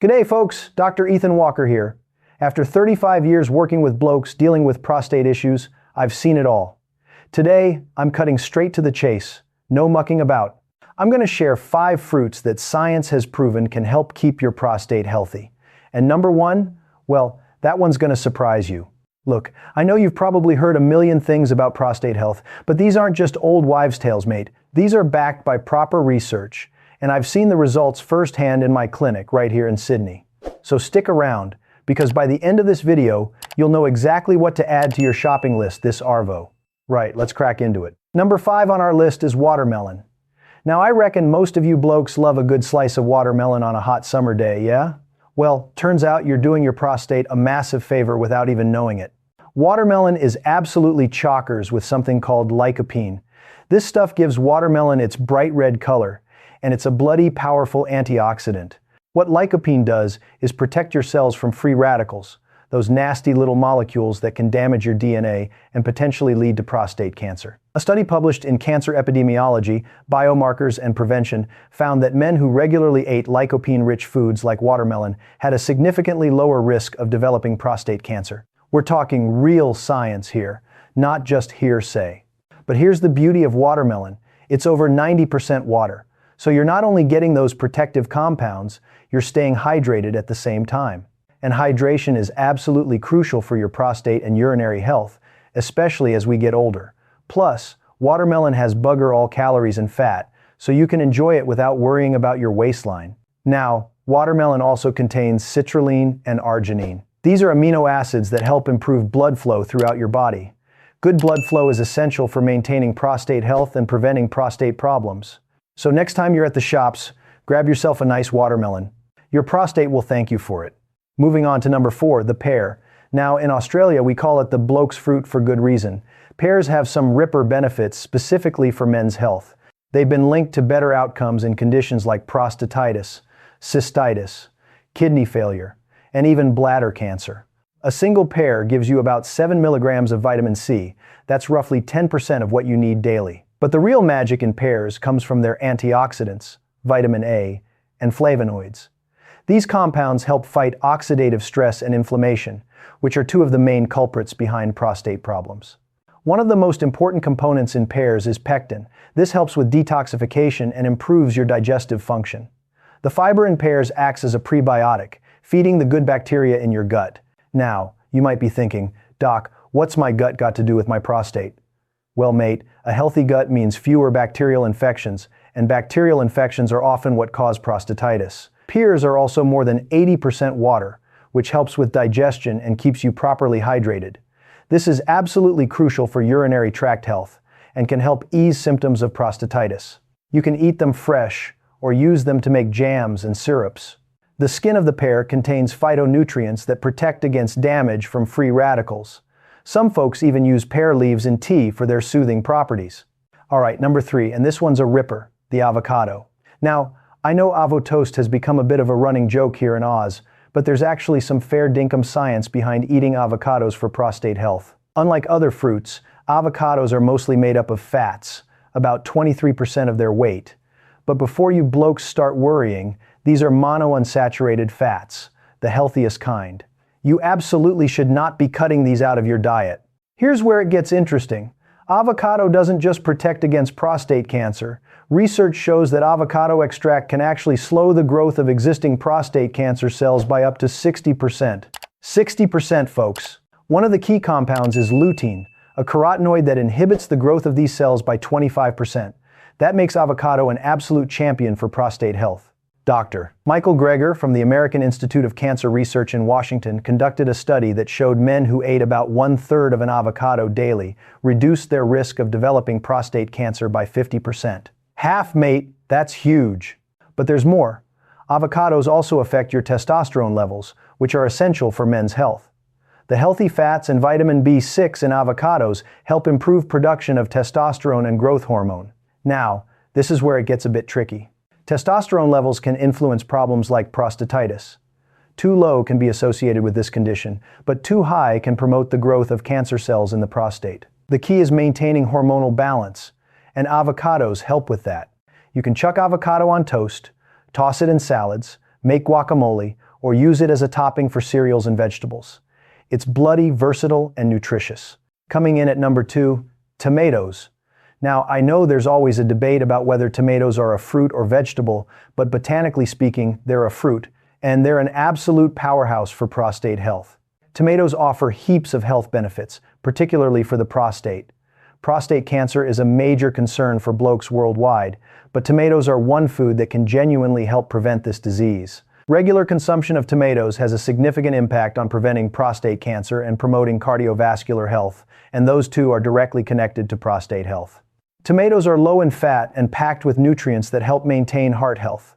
G'day folks, Dr. Ethan Walker here. After 35 years working with blokes dealing with prostate issues, I've seen it all. Today, I'm cutting straight to the chase, no mucking about. I'm going to share 5 fruits that science has proven can help keep your prostate healthy. And number 1, well, that one's going to surprise you. Look, I know you've probably heard a million things about prostate health, but these aren't just old wives' tales, mate. These are backed by proper research. And I've seen the results firsthand in my clinic right here in Sydney. So stick around, because by the end of this video, you'll know exactly what to add to your shopping list this Arvo. Right, let's crack into it. Number 5 on our list is watermelon. Now I reckon most of you blokes love a good slice of watermelon on a hot summer day, yeah? Well, turns out you're doing your prostate a massive favor without even knowing it. Watermelon is absolutely chockers with something called lycopene. This stuff gives watermelon its bright red color, and it's a bloody powerful antioxidant. What lycopene does is protect your cells from free radicals, those nasty little molecules that can damage your DNA and potentially lead to prostate cancer. A study published in Cancer Epidemiology, Biomarkers and Prevention found that men who regularly ate lycopene-rich foods like watermelon had a significantly lower risk of developing prostate cancer. We're talking real science here, not just hearsay. But here's the beauty of watermelon. It's over 90% water. So you're not only getting those protective compounds, you're staying hydrated at the same time. And hydration is absolutely crucial for your prostate and urinary health, especially as we get older. Plus, watermelon has bugger all calories and fat, so you can enjoy it without worrying about your waistline. Now, watermelon also contains citrulline and arginine. These are amino acids that help improve blood flow throughout your body. Good blood flow is essential for maintaining prostate health and preventing prostate problems. So next time you're at the shops, grab yourself a nice watermelon. Your prostate will thank you for it. Moving on to number 4, the pear. Now in Australia we call it the bloke's fruit for good reason. Pears have some ripper benefits specifically for men's health. They've been linked to better outcomes in conditions like prostatitis, cystitis, kidney failure, and even bladder cancer. A single pear gives you about 7 milligrams of vitamin C. That's roughly 10% of what you need daily. But the real magic in pears comes from their antioxidants, vitamin A, and flavonoids. These compounds help fight oxidative stress and inflammation, which are 2 of the main culprits behind prostate problems. One of the most important components in pears is pectin. This helps with detoxification and improves your digestive function. The fiber in pears acts as a prebiotic, feeding the good bacteria in your gut. Now, you might be thinking, Doc, what's my gut got to do with my prostate? Well, mate, a healthy gut means fewer bacterial infections, and bacterial infections are often what cause prostatitis. Pears are also more than 80% water, which helps with digestion and keeps you properly hydrated. This is absolutely crucial for urinary tract health and can help ease symptoms of prostatitis. You can eat them fresh or use them to make jams and syrups. The skin of the pear contains phytonutrients that protect against damage from free radicals. Some folks even use pear leaves in tea for their soothing properties. Alright, number 3, and this one's a ripper, the avocado. Now, I know avo toast has become a bit of a running joke here in Oz, but there's actually some fair dinkum science behind eating avocados for prostate health. Unlike other fruits, avocados are mostly made up of fats, about 23% of their weight. But before you blokes start worrying, these are monounsaturated fats, the healthiest kind. You absolutely should not be cutting these out of your diet. Here's where it gets interesting. Avocado doesn't just protect against prostate cancer. Research shows that avocado extract can actually slow the growth of existing prostate cancer cells by up to 60%. 60%, folks. One of the key compounds is lutein, a carotenoid that inhibits the growth of these cells by 25%. That makes avocado an absolute champion for prostate health. Dr. Michael Greger from the American Institute of Cancer Research in Washington conducted a study that showed men who ate about 1/3 of an avocado daily reduced their risk of developing prostate cancer by 50%. Half, mate, that's huge. But there's more. Avocados also affect your testosterone levels, which are essential for men's health. The healthy fats and vitamin B6 in avocados help improve production of testosterone and growth hormone. Now, this is where it gets a bit tricky. Testosterone levels can influence problems like prostatitis. Too low can be associated with this condition, but too high can promote the growth of cancer cells in the prostate. The key is maintaining hormonal balance, and avocados help with that. You can chuck avocado on toast, toss it in salads, make guacamole, or use it as a topping for cereals and vegetables. It's bloody, versatile, and nutritious. Coming in at number 2, tomatoes. Now, I know there's always a debate about whether tomatoes are a fruit or vegetable, but botanically speaking, they're a fruit, and they're an absolute powerhouse for prostate health. Tomatoes offer heaps of health benefits, particularly for the prostate. Prostate cancer is a major concern for blokes worldwide, but tomatoes are one food that can genuinely help prevent this disease. Regular consumption of tomatoes has a significant impact on preventing prostate cancer and promoting cardiovascular health, and those two are directly connected to prostate health. Tomatoes are low in fat and packed with nutrients that help maintain heart health.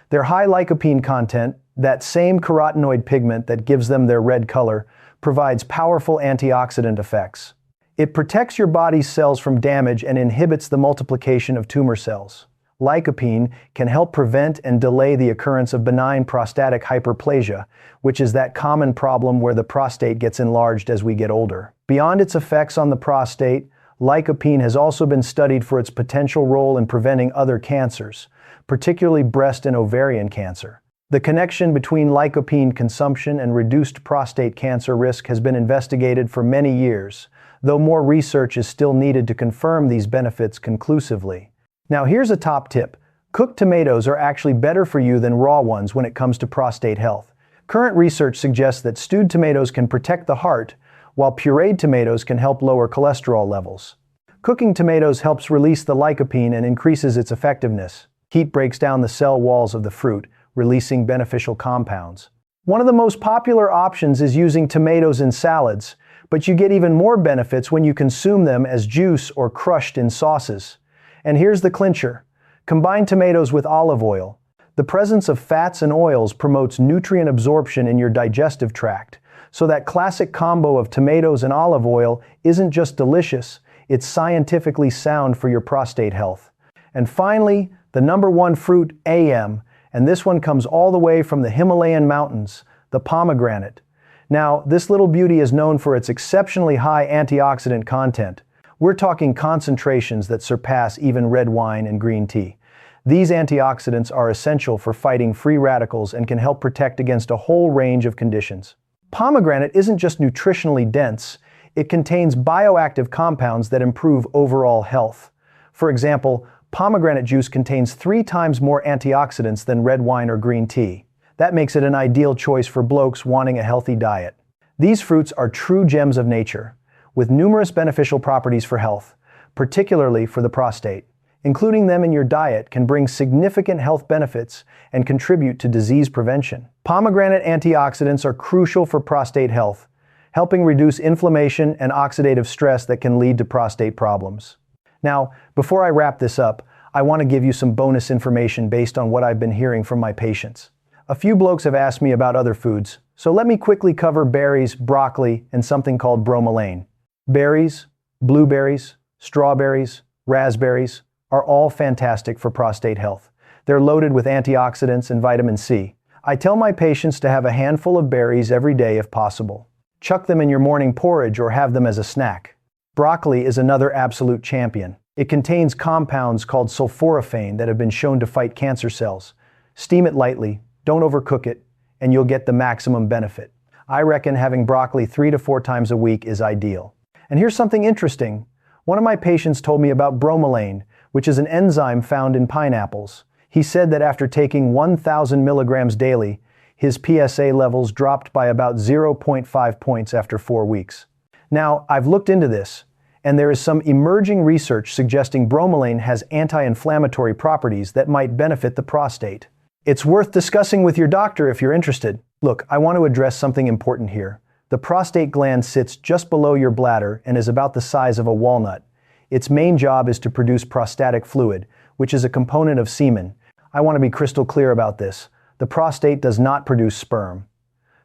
Their high lycopene content, that same carotenoid pigment that gives them their red color, provides powerful antioxidant effects. It protects your body's cells from damage and inhibits the multiplication of tumor cells. Lycopene can help prevent and delay the occurrence of benign prostatic hyperplasia, which is that common problem where the prostate gets enlarged as we get older. Beyond its effects on the prostate, lycopene has also been studied for its potential role in preventing other cancers, particularly breast and ovarian cancer. The connection between lycopene consumption and reduced prostate cancer risk has been investigated for many years, though more research is still needed to confirm these benefits conclusively. Now here's a top tip. Cooked tomatoes are actually better for you than raw ones when it comes to prostate health. Current research suggests that stewed tomatoes can protect the heart, while pureed tomatoes can help lower cholesterol levels. Cooking tomatoes helps release the lycopene and increases its effectiveness. Heat breaks down the cell walls of the fruit, releasing beneficial compounds. One of the most popular options is using tomatoes in salads, but you get even more benefits when you consume them as juice or crushed in sauces. And here's the clincher. Combine tomatoes with olive oil. The presence of fats and oils promotes nutrient absorption in your digestive tract, so that classic combo of tomatoes and olive oil isn't just delicious, it's scientifically sound for your prostate health. And finally, the number 1 fruit, and this one comes all the way from the Himalayan mountains, the pomegranate. Now, this little beauty is known for its exceptionally high antioxidant content. We're talking concentrations that surpass even red wine and green tea. These antioxidants are essential for fighting free radicals and can help protect against a whole range of conditions. Pomegranate isn't just nutritionally dense, it contains bioactive compounds that improve overall health. For example, pomegranate juice contains 3 times more antioxidants than red wine or green tea. That makes it an ideal choice for blokes wanting a healthy diet. These fruits are true gems of nature, with numerous beneficial properties for health, particularly for the prostate. Including them in your diet can bring significant health benefits and contribute to disease prevention. Pomegranate antioxidants are crucial for prostate health, helping reduce inflammation and oxidative stress that can lead to prostate problems. Now, before I wrap this up, I want to give you some bonus information based on what I've been hearing from my patients. A few blokes have asked me about other foods, so let me quickly cover berries, broccoli, and something called bromelain. Berries, blueberries, strawberries, raspberries are all fantastic for prostate health. They're loaded with antioxidants and vitamin C. I tell my patients to have a handful of berries every day if possible. Chuck them in your morning porridge or have them as a snack. Broccoli is another absolute champion. It contains compounds called sulforaphane that have been shown to fight cancer cells. Steam it lightly, don't overcook it, and you'll get the maximum benefit. I reckon having broccoli 3 to 4 times a week is ideal. And here's something interesting. One of my patients told me about bromelain, which is an enzyme found in pineapples. He said that after taking 1,000 milligrams daily, his PSA levels dropped by about 0.5 points after 4 weeks. Now, I've looked into this, and there is some emerging research suggesting bromelain has anti-inflammatory properties that might benefit the prostate. It's worth discussing with your doctor if you're interested. Look, I want to address something important here. The prostate gland sits just below your bladder and is about the size of a walnut. Its main job is to produce prostatic fluid, which is a component of semen. I want to be crystal clear about this. The prostate does not produce sperm.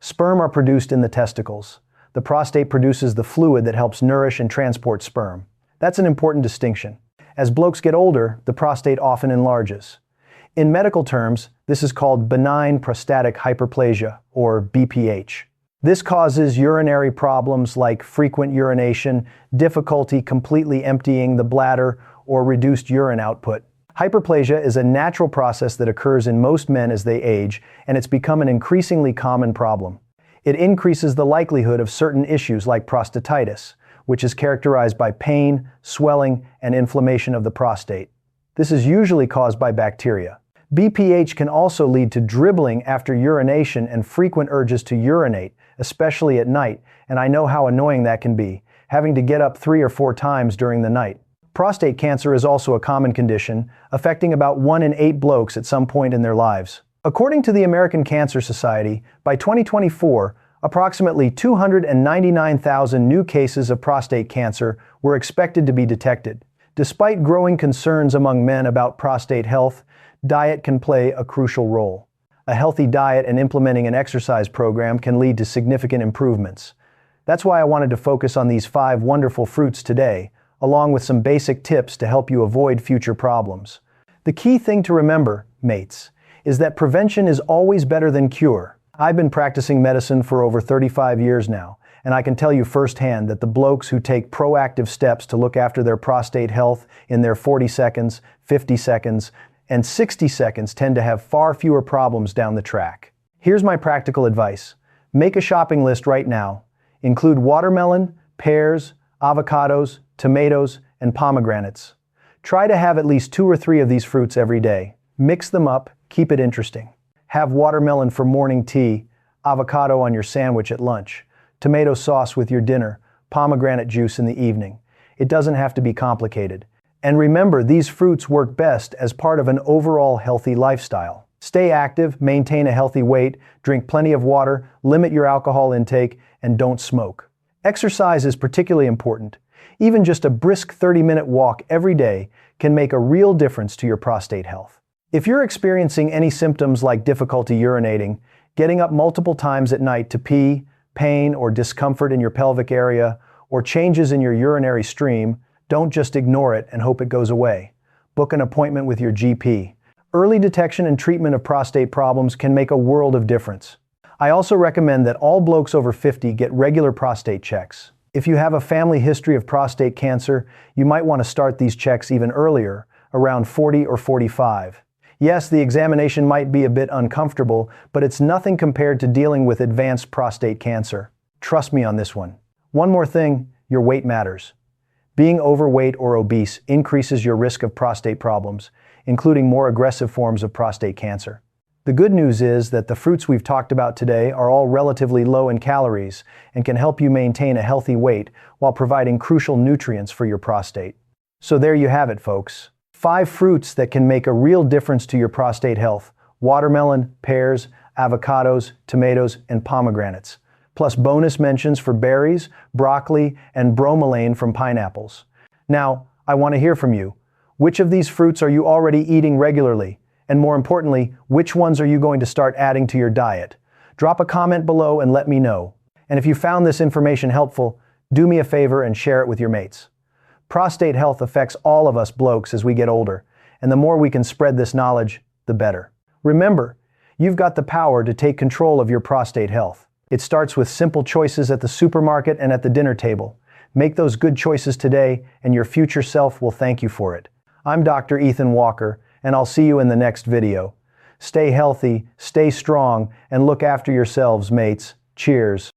Sperm are produced in the testicles. The prostate produces the fluid that helps nourish and transport sperm. That's an important distinction. As blokes get older, the prostate often enlarges. In medical terms, this is called benign prostatic hyperplasia, or BPH. This causes urinary problems like frequent urination, difficulty completely emptying the bladder, or reduced urine output. Hyperplasia is a natural process that occurs in most men as they age, and it's become an increasingly common problem. It increases the likelihood of certain issues like prostatitis, which is characterized by pain, swelling, and inflammation of the prostate. This is usually caused by bacteria. BPH can also lead to dribbling after urination and frequent urges to urinate, especially at night, and I know how annoying that can be, having to get up 3 or 4 times during the night. Prostate cancer is also a common condition, affecting about 1 in 8 blokes at some point in their lives. According to the American Cancer Society, by 2024, approximately 299,000 new cases of prostate cancer were expected to be detected. Despite growing concerns among men about prostate health, diet can play a crucial role. A healthy diet and implementing an exercise program can lead to significant improvements. That's why I wanted to focus on these 5 wonderful fruits today, along with some basic tips to help you avoid future problems. The key thing to remember, mates, is that prevention is always better than cure. I've been practicing medicine for over 35 years now, and I can tell you firsthand that the blokes who take proactive steps to look after their prostate health in their 40 seconds, 50 seconds, and 60 seconds tend to have far fewer problems down the track. Here's my practical advice. Make a shopping list right now. Include watermelon, pears, avocados, tomatoes, and pomegranates. Try to have at least 2 or 3 of these fruits every day. Mix them up, keep it interesting. Have watermelon for morning tea, avocado on your sandwich at lunch, tomato sauce with your dinner, pomegranate juice in the evening. It doesn't have to be complicated. And remember, these fruits work best as part of an overall healthy lifestyle. Stay active, maintain a healthy weight, drink plenty of water, limit your alcohol intake, and don't smoke. Exercise is particularly important. Even just a brisk 30-minute walk every day can make a real difference to your prostate health. If you're experiencing any symptoms like difficulty urinating, getting up multiple times at night to pee, pain or discomfort in your pelvic area, or changes in your urinary stream, don't just ignore it and hope it goes away. Book an appointment with your GP. Early detection and treatment of prostate problems can make a world of difference. I also recommend that all blokes over 50 get regular prostate checks. If you have a family history of prostate cancer, you might want to start these checks even earlier, around 40 or 45. Yes, the examination might be a bit uncomfortable, but it's nothing compared to dealing with advanced prostate cancer. Trust me on this one. One more thing, your weight matters. Being overweight or obese increases your risk of prostate problems, including more aggressive forms of prostate cancer. The good news is that the fruits we've talked about today are all relatively low in calories and can help you maintain a healthy weight while providing crucial nutrients for your prostate. So there you have it, folks. 5 fruits that can make a real difference to your prostate health: watermelon, pears, avocados, tomatoes, and pomegranates. Plus bonus mentions for berries, broccoli, and bromelain from pineapples. Now, I want to hear from you. Which of these fruits are you already eating regularly? And more importantly, which ones are you going to start adding to your diet? Drop a comment below and let me know. And if you found this information helpful, do me a favor and share it with your mates. Prostate health affects all of us blokes as we get older, and the more we can spread this knowledge, the better. Remember, you've got the power to take control of your prostate health. It starts with simple choices at the supermarket and at the dinner table. Make those good choices today, and your future self will thank you for it. I'm Dr. Ethan Walker, and I'll see you in the next video. Stay healthy, stay strong, and look after yourselves, mates. Cheers.